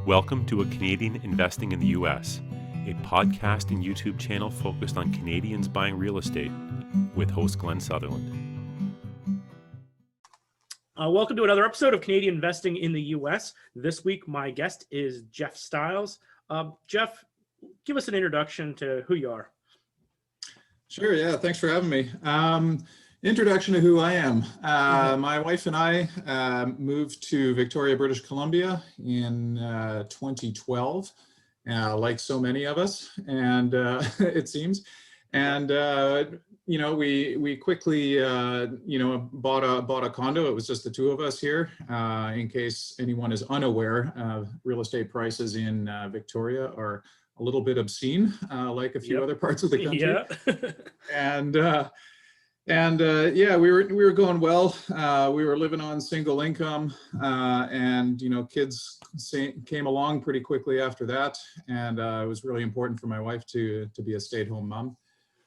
Welcome to A Canadian Investing in the U.S., a podcast and YouTube channel focused on Canadians buying real estate with host Glenn Sutherland. Welcome to another episode of Canadian Investing in the U.S. This week, my guest is Jeff Stiles. Jeff, give us an introduction to who you are. Sure, yeah, thanks for having me. Introduction to who I am. My wife and I moved to Victoria, British Columbia in 2012, like so many of us, and it seems. And we quickly bought a condo. It was just the two of us here. In case anyone is unaware, real estate prices in Victoria are a little bit obscene, like a few other parts of the country. Yeah. We were going well. We were living on single income, and kids came along pretty quickly after that. And it was really important for my wife to be a stay-at-home mom,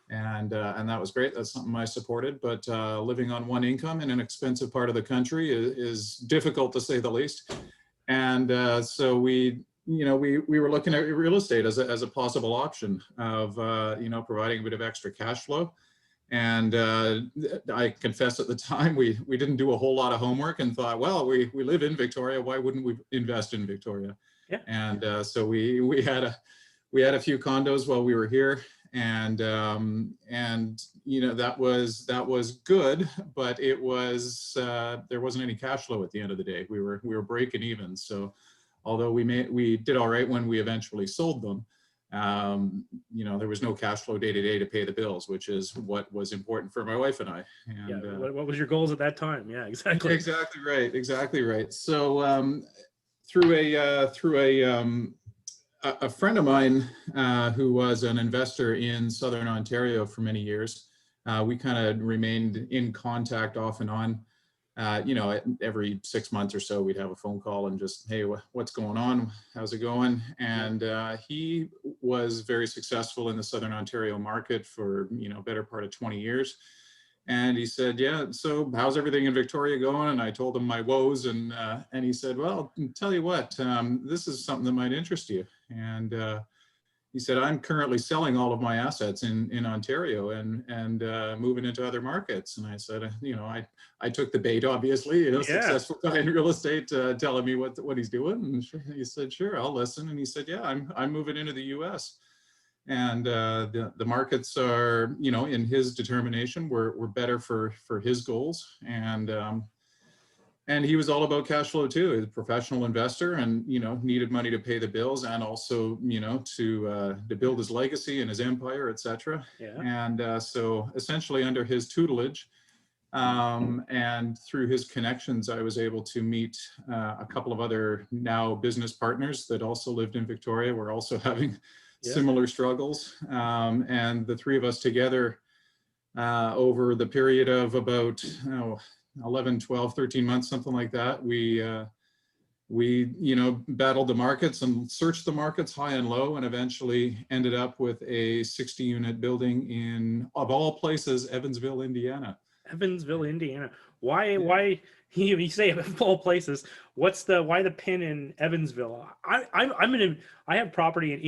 and that was great. That's something I supported. But living on one income in an expensive part of the country is difficult, to say the least. And so we were looking at real estate as a possible option of providing a bit of extra cash flow. And I confess at the time we didn't do a whole lot of homework and thought, well, we live in Victoria, why wouldn't we invest in Victoria? Yeah. And so we had a few condos while we were here, and that was good, but it was there wasn't any cash flow at the end of the day. We were breaking even. So although we did all right when we eventually sold them, there was no cash flow day to day to pay the bills, which is what was important for my wife and I. And, what was your goals at that time? Yeah, exactly. Exactly right. So through a friend of mine who was an investor in Southern Ontario for many years, we kind of remained in contact off and on. Every 6 months or so, we'd have a phone call and just, hey, what's going on? How's it going? And he was very successful in the Southern Ontario market for, better part of 20 years. And he said, yeah, so how's everything in Victoria going? And I told him my woes, and he said, well, tell you what, this is something that might interest you. And he said, I'm currently selling all of my assets in Ontario and moving into other markets. And I said, I took the bait, obviously, successful guy in real estate telling me what he's doing. And he said, sure, I'll listen. And he said, yeah, I'm moving into the US. And the markets are, in his determination, were better for his goals. And he was all about cash flow too. He's a professional investor, and needed money to pay the bills, and also to build his legacy and his empire, etc. Yeah. And so essentially under his tutelage and through his connections, I was able to meet a couple of other now business partners that also lived in Victoria. We're also having similar struggles, and the three of us together over the period of about 11, 12, 13 months, something like that. We battled the markets and searched the markets high and low, and eventually ended up with a 60-unit building in, of all places, Evansville, Indiana. Evansville, Indiana. Why you say of all places? Why the pin in Evansville? I have property in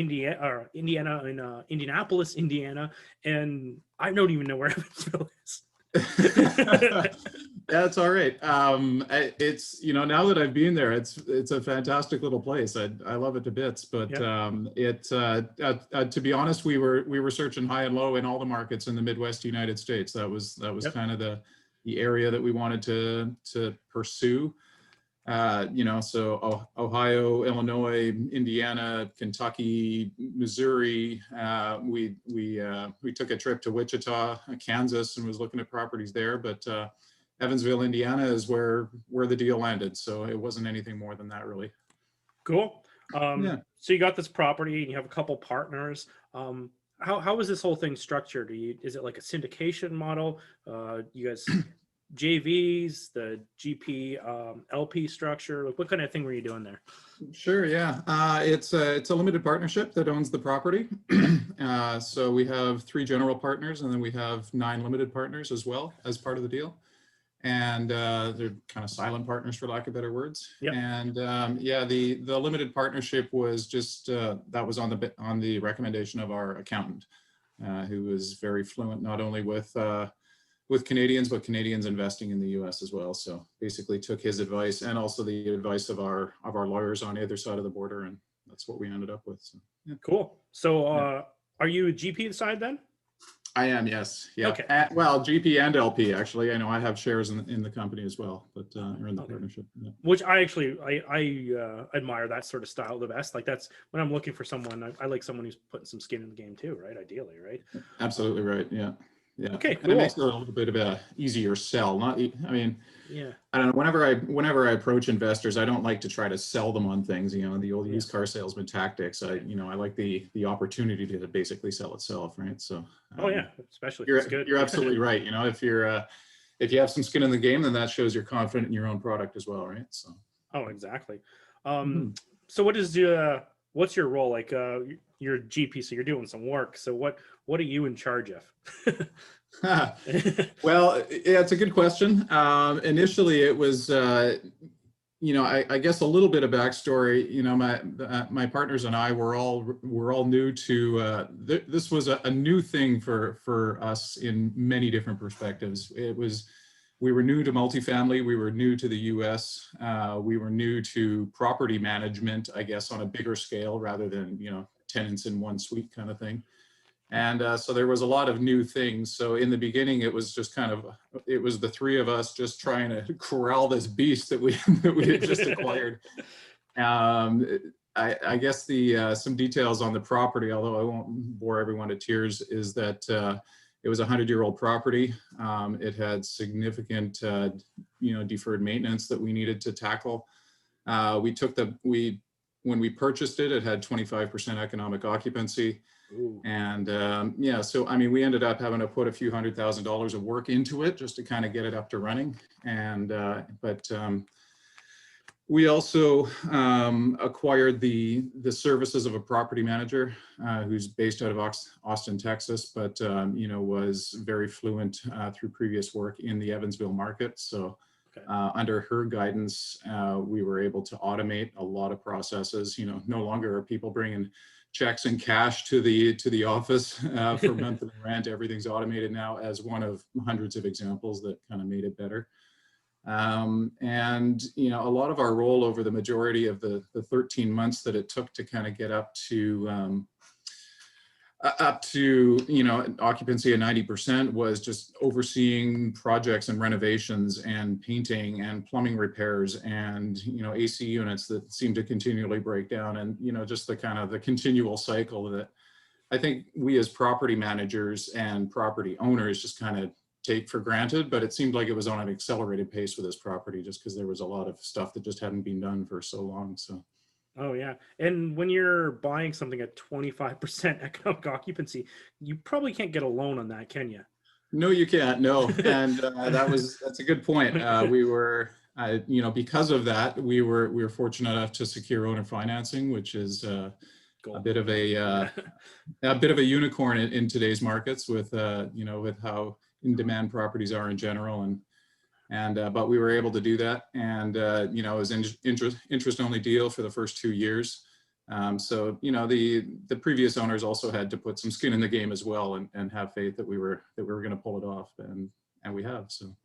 Indianapolis, Indiana, and I don't even know where Evansville is. That's all right. It's now that I've been there, it's a fantastic little place. I love it to bits. But to be honest, we were searching high and low in all the markets in the Midwest United States. That was kind of the area that we wanted to pursue. So Ohio, Illinois, Indiana, Kentucky, Missouri. We took a trip to Wichita, Kansas, and was looking at properties there. But Evansville, Indiana is where the deal landed. So it wasn't anything more than that, really. Cool. So you got this property and you have a couple partners. How is this whole thing structured? Is it like a syndication model? You guys JVs, the GP LP structure? Like, what kind of thing were you doing there? Sure, yeah. It's a limited partnership that owns the property. So we have 3 general partners, and then we have 9 limited partners as well as part of the deal. and they're kind of silent partners, for lack of better words. Yep. And yeah, the limited partnership was just that was on the recommendation of our accountant, who was very fluent not only with Canadians, but Canadians investing in the U.S. as well. So basically took his advice and also the advice of our lawyers on either side of the border, and that's what we ended up with. So, yeah. Cool. So are you a GP inside then? I am, yes. Yeah. Okay. Well, GP and LP, actually. I know I have shares in the company as well, but or in the partnership. Yeah. Which I actually, I admire that sort of style the best. Like that's when I'm looking for someone, I like someone who's putting some skin in the game too, right? Ideally, right? Absolutely right. Yeah. Yeah. Okay, cool. And it makes it a little bit of a easier sell. I mean, yeah. I don't know. Whenever I approach investors, I don't like to try to sell them on things. You know, the old used car salesman tactics. I like the opportunity to basically sell itself, right? So. Oh yeah, especially if you're it's good. You're absolutely right. You know, if you have some skin in the game, then that shows you're confident in your own product as well, right? So. Oh, exactly. So what's your role? Like you're GP, so you're doing some work. So what are you in charge of? Well, yeah, it's a good question. Initially, it was, I guess a little bit of backstory. You know, my partners and I were all new to. This was a new thing for us in many different perspectives. We were new to multifamily. We were new to the U.S. We were new to property management, I guess, on a bigger scale rather than tenants in one suite kind of thing. And so there was a lot of new things. So in the beginning, it was just it was the three of us just trying to corral this beast that we had just acquired. I guess some details on the property, although I won't bore everyone to tears, is that it was a 100-year-old property. It had significant, deferred maintenance that we needed to tackle. When we purchased it, it had 25% economic occupancy. Ooh. And so I mean, we ended up having to put a few $100,000 of work into it just to kind of get it up to running. And but we also acquired the services of a property manager who's based out of Austin, Texas, but was very fluent through previous work in the Evansville market. So under her guidance, we were able to automate a lot of processes. No longer are people bringing checks and cash to the office for monthly rent. Everything's automated now, as one of hundreds of examples that kind of made it better. And a lot of our role over the majority of the 13 months that it took to kind of get up to occupancy of 90% was just overseeing projects and renovations and painting and plumbing repairs and AC units that seem to continually break down, and just the kind of the continual cycle that I think we as property managers and property owners just kind of take for granted. But it seemed like it was on an accelerated pace for this property just because there was a lot of stuff that just hadn't been done for so long. So. Oh yeah. And when you're buying something at 25% economic occupancy, you probably can't get a loan on that, can you? No, you can't. No. And that's a good point. We were, because of that, we were fortunate enough to secure owner financing, which is a bit of a unicorn in today's markets with how in demand properties are in general. But we were able to do that, and it was an interest only deal for the first 2 years. So the previous owners also had to put some skin in the game as well, and have faith that we were going to pull it off, and we have. So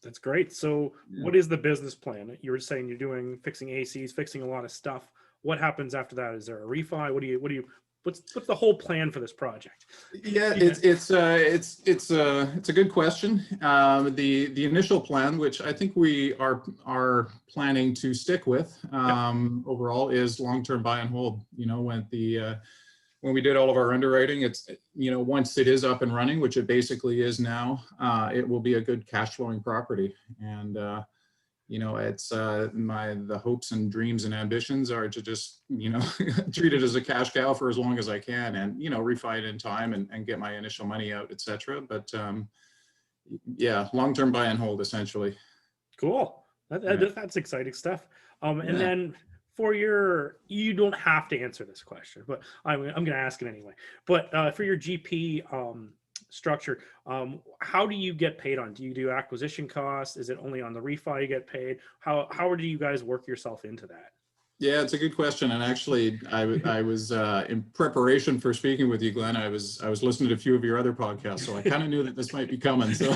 that's great. So what is the business plan? You were saying you're fixing ACs, fixing a lot of stuff. What happens after that? Is there a refi? What's the whole plan for this project? Yeah, it's a good question. The initial plan, which I think we are planning to stick with overall, is long-term buy and hold. When we did all of our underwriting, it's once it is up and running, which it basically is now, it will be a good cash flowing property. And it's the hopes and dreams and ambitions are to just, treat it as a cash cow for as long as I can, and, refi it in time and get my initial money out, etc. But long-term buy and hold, essentially. Cool. That's exciting stuff. And then you don't have to answer this question, but I'm going to ask it anyway. But for your GP structured. How do you get paid on? Do you do acquisition costs? Is it only on the refi you get paid? How do you guys work yourself into that? Yeah, it's a good question. And actually, I was in preparation for speaking with you, Glenn. I was listening to a few of your other podcasts, so I kind of knew that this might be coming. So,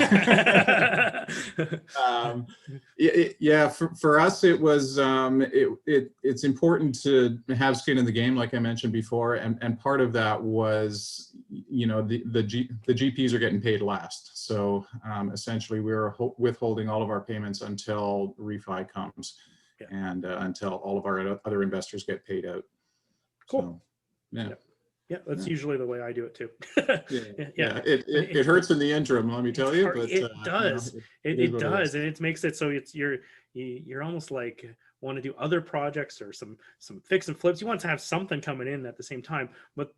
yeah, for us, it was it's important to have skin in the game, like I mentioned before, and part of that was, you know, the GPs are getting paid last. So essentially, we're withholding all of our payments until refi comes. And until all of our other investors get paid out. Cool. So, yeah, that's usually the way I do it too. yeah. It hurts in the interim, let me tell you. But it does. You know, it does, and it makes it so you're almost like want to do other projects or some fix and flips. You want to have something coming in at the same time, but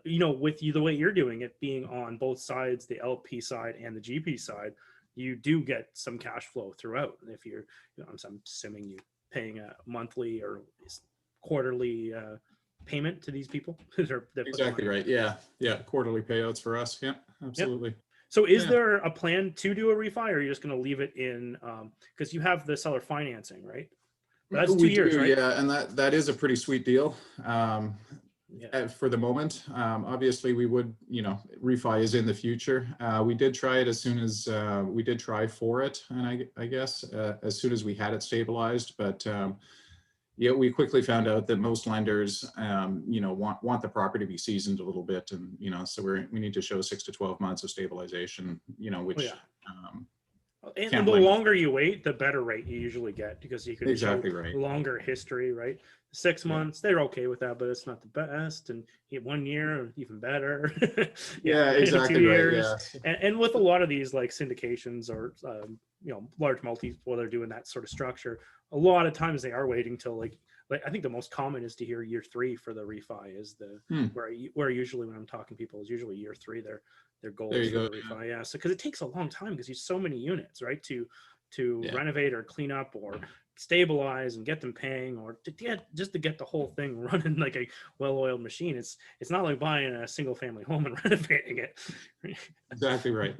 you know, with you the way you're doing it, being on both sides, the LP side and the GP side, you do get some cash flow throughout. If you're, you know, I'm assuming you paying a monthly or quarterly payment to these people. Exactly right. Yeah. Quarterly payouts for us. Yeah, absolutely. Yep. So is there a plan to do a refi, or are you just going to leave it in, because you have the seller financing, right? That's 2 years, right? Yeah, and that is a pretty sweet deal. For the moment, obviously we would, you know, refi is in the future. We did try it as soon as we did try for it, and I guess as soon as we had it stabilized, but yeah, we quickly found out that most lenders, you know, want the property to be seasoned a little bit, and you know, so we need to show 6 to 12 months of stabilization, you know, which. And the longer you wait, the better rate you usually get, because you can show right. longer history, right? 6 months, they're okay with that, but it's not the best. And 1 year, even better. Exactly 2 years. Right. And with a lot of these like syndications or you know, large multis, while they're doing that sort of structure, a lot of times they are waiting till like I think the most common is to hear year 3 for the refi is the where usually when I'm talking to people is usually year 3 their goal is for the refi. Yeah, so because it takes a long time, because there's so many units, right, to renovate or clean up or stabilize and get them paying, or to get the whole thing running like a well-oiled machine. It's not like buying a single family home and renovating it. Exactly right.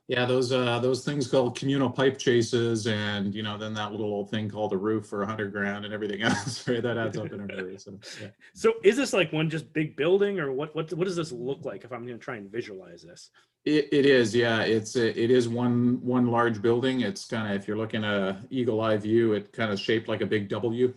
Yeah, those things called communal pipe chases, and you know, then that little old thing called a roof for $100,000 and everything else, right? That adds up in a hurry. So, yeah. So is this like one just big building, or what does this look like if I'm going to try and visualize this? It is, yeah. It is one large building. It's kind of, if you're looking at an eagle eye view, it kind of shaped like a big W,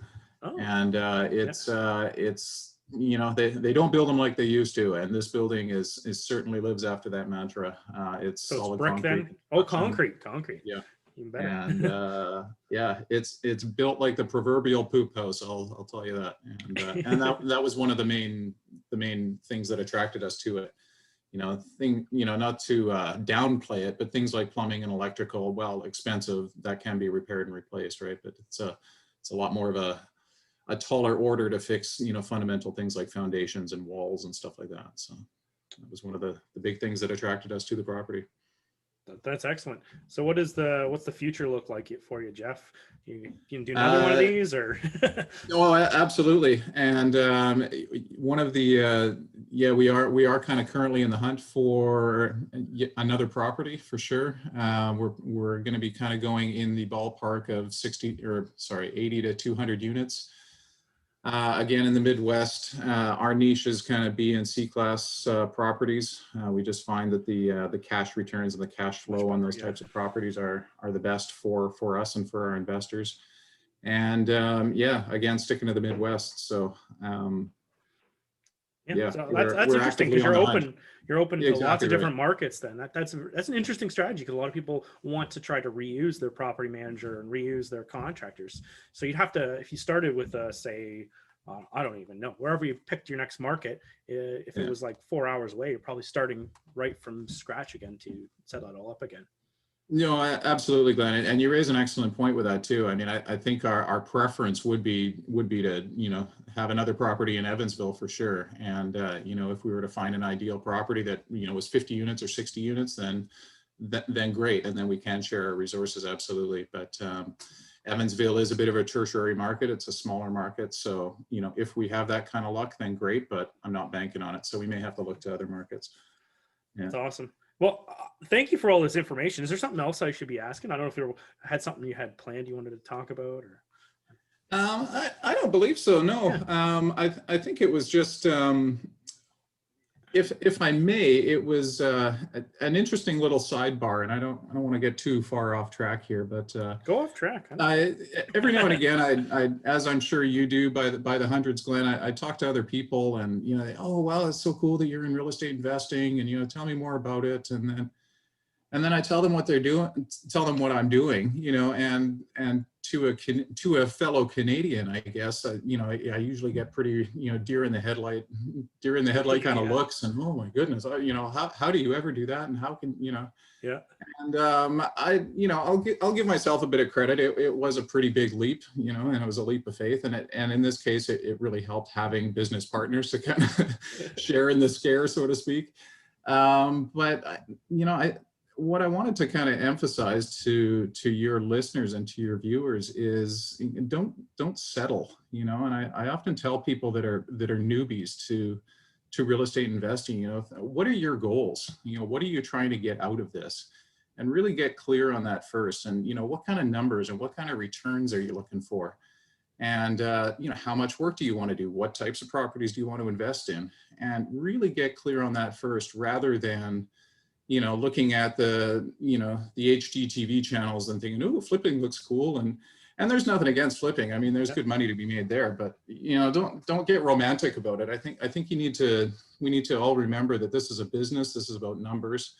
and it's you know, they don't build them like they used to, and this building is certainly lives after that mantra. It's so solid it's brick concrete. then? Oh, concrete. Yeah. Even better. And yeah, it's built like the proverbial poop house. I'll tell you that. And that was one of the main things that attracted us to it. You know, not to downplay it, but things like plumbing and electrical, well, expensive, that can be repaired and replaced, right? But it's a lot more of a taller order to fix, you know, fundamental things like foundations and walls and stuff like that. So that was one of the big things that attracted us to the property. That's excellent. So what's the future look like for you, Jeff? You can do another one of these, or? Oh, absolutely. And one of the we are kind of currently in the hunt for another property for sure. We're going to be kind of going in the ballpark of 80 to 200 units. Again, in the Midwest, our niche is kind of B and C class properties. We just find that the cash returns and the cash flow on those types of properties are the best for us and for our investors. And again, sticking to the Midwest. So so that's interesting, because you're open to lots of different markets. Then that's an interesting strategy, because a lot of people want to try to reuse their property manager and reuse their contractors. So you'd have to, if you started with say I don't even know, wherever you picked your next market, if it was like 4 hours away, you're probably starting right from scratch again to set that all up again. No, absolutely, Glenn, and you raise an excellent point with that too. I mean, I think our preference would be to, you know, have another property in Evansville for sure. And you know, if we were to find an ideal property that, you know, was 50 units or 60 units, then great, and then we can share our resources, absolutely. But Evansville is a bit of a tertiary market. It's a smaller market, so you know, if we have that kind of luck, then great. But I'm not banking on it, so we may have to look to other markets. That's awesome. Well, thank you for all this information. Is there something else I should be asking? I don't know if you had something you had planned you wanted to talk about, or. I don't believe so. No. Yeah. I think it was just, if I may, it was an interesting little sidebar, and I don't want to get too far off track here, but go off track. Every now and again, I as I'm sure you do by the hundreds, Glenn, I talk to other people, and oh wow, it's so cool that you're in real estate investing, and tell me more about it, and then I tell them what they're doing, tell them what I'm doing, and to a fellow Canadian, I guess, I usually get pretty, deer in the headlight kind of looks, and oh my goodness, how do you ever do that, and how can, Yeah. And I'll give myself a bit of credit. It was a pretty big leap, and it was a leap of faith, and in this case, it really helped having business partners to kind of share in the scare, so to speak. But what I wanted to kind of emphasize to your listeners and to your viewers is don't settle, and I often tell people that are newbies to real estate investing, what are your goals? What are you trying to get out of this? And really get clear on that first. And, what kind of numbers and what kind of returns are you looking for? And, how much work do you want to do? What types of properties do you want to invest in? And really get clear on that first, rather than looking at the HGTV channels and thinking, oh, flipping looks cool. And there's nothing against flipping. I mean, there's good money to be made there, but don't get romantic about it. I think we need to all remember that this is a business. This is about numbers.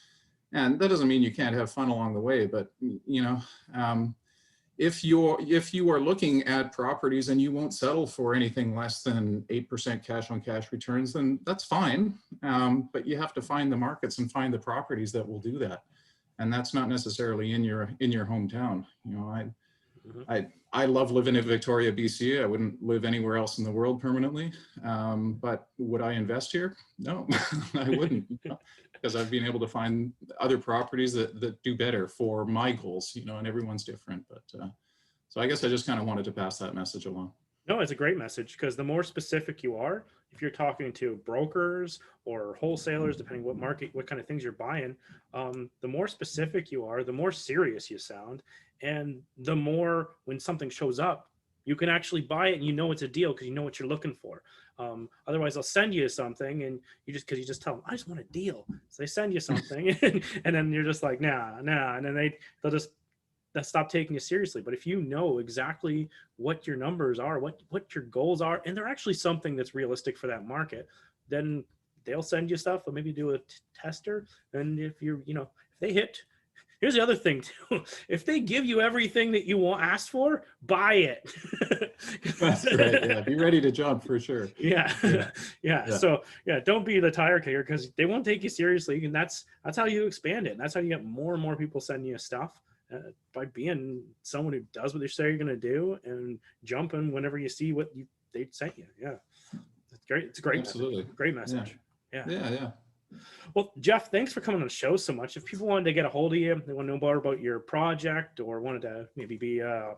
And that doesn't mean you can't have fun along the way, but if you are looking at properties and you won't settle for anything less than 8% cash on cash returns, then that's fine. But you have to find the markets and find the properties that will do that. And that's not necessarily in your hometown. I love living in Victoria, BC. I wouldn't live anywhere else in the world permanently. But would I invest here? No, I wouldn't. Because I've been able to find other properties that do better for my goals, and everyone's different. But so I guess I just kind of wanted to pass that message along. No, it's a great message, because the more specific you are, if you're talking to brokers or wholesalers, depending what market, what kind of things you're buying, the more specific you are, the more serious you sound. And the more, when something shows up, you can actually buy it, and it's a deal because you know what you're looking for. Otherwise, they'll send you something, and you just tell them, I just want a deal. So they send you something, and then you're just like, nah, and then they'll just stop taking you seriously. But if you know exactly what your numbers are, what your goals are, and they're actually something that's realistic for that market, then they'll send you stuff. They'll maybe do a tester, and if if they hit. Here's the other thing too. If they give you everything that you asked for, buy it. That's right. Yeah. Be ready to jump for sure. Yeah. So don't be the tire kicker, because they won't take you seriously. And that's how you expand it. And that's how you get more and more people sending you stuff, by being someone who does what they say you're going to do and jumping whenever you see what they sent you. Yeah. It's great. It's a great Absolutely. Message. Great message. Yeah. Well, Jeff, thanks for coming on the show so much. If people wanted to get a hold of you, they want to know more about your project, or wanted to maybe be a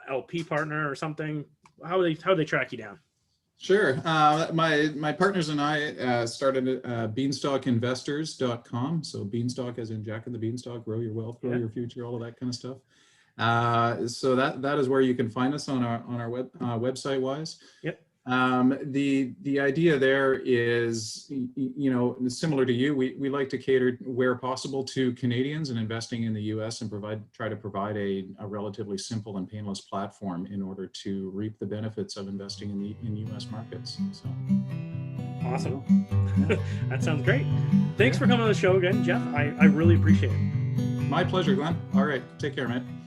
LP partner or something, how do they track you down? Sure. My partners and I started at beanstalkinvestors.com. So beanstalk as in Jack and the Beanstalk, grow your wealth, grow your future, all of that kind of stuff. So that is where you can find us on our website wise. Yep. The idea there is, similar to you, we like to cater where possible to Canadians and investing in the US, and try to provide a relatively simple and painless platform in order to reap the benefits of investing in US markets. So awesome. That sounds great. Thanks for coming on the show again, Jeff. I really appreciate it. My pleasure, Glenn. All right. Take care, man.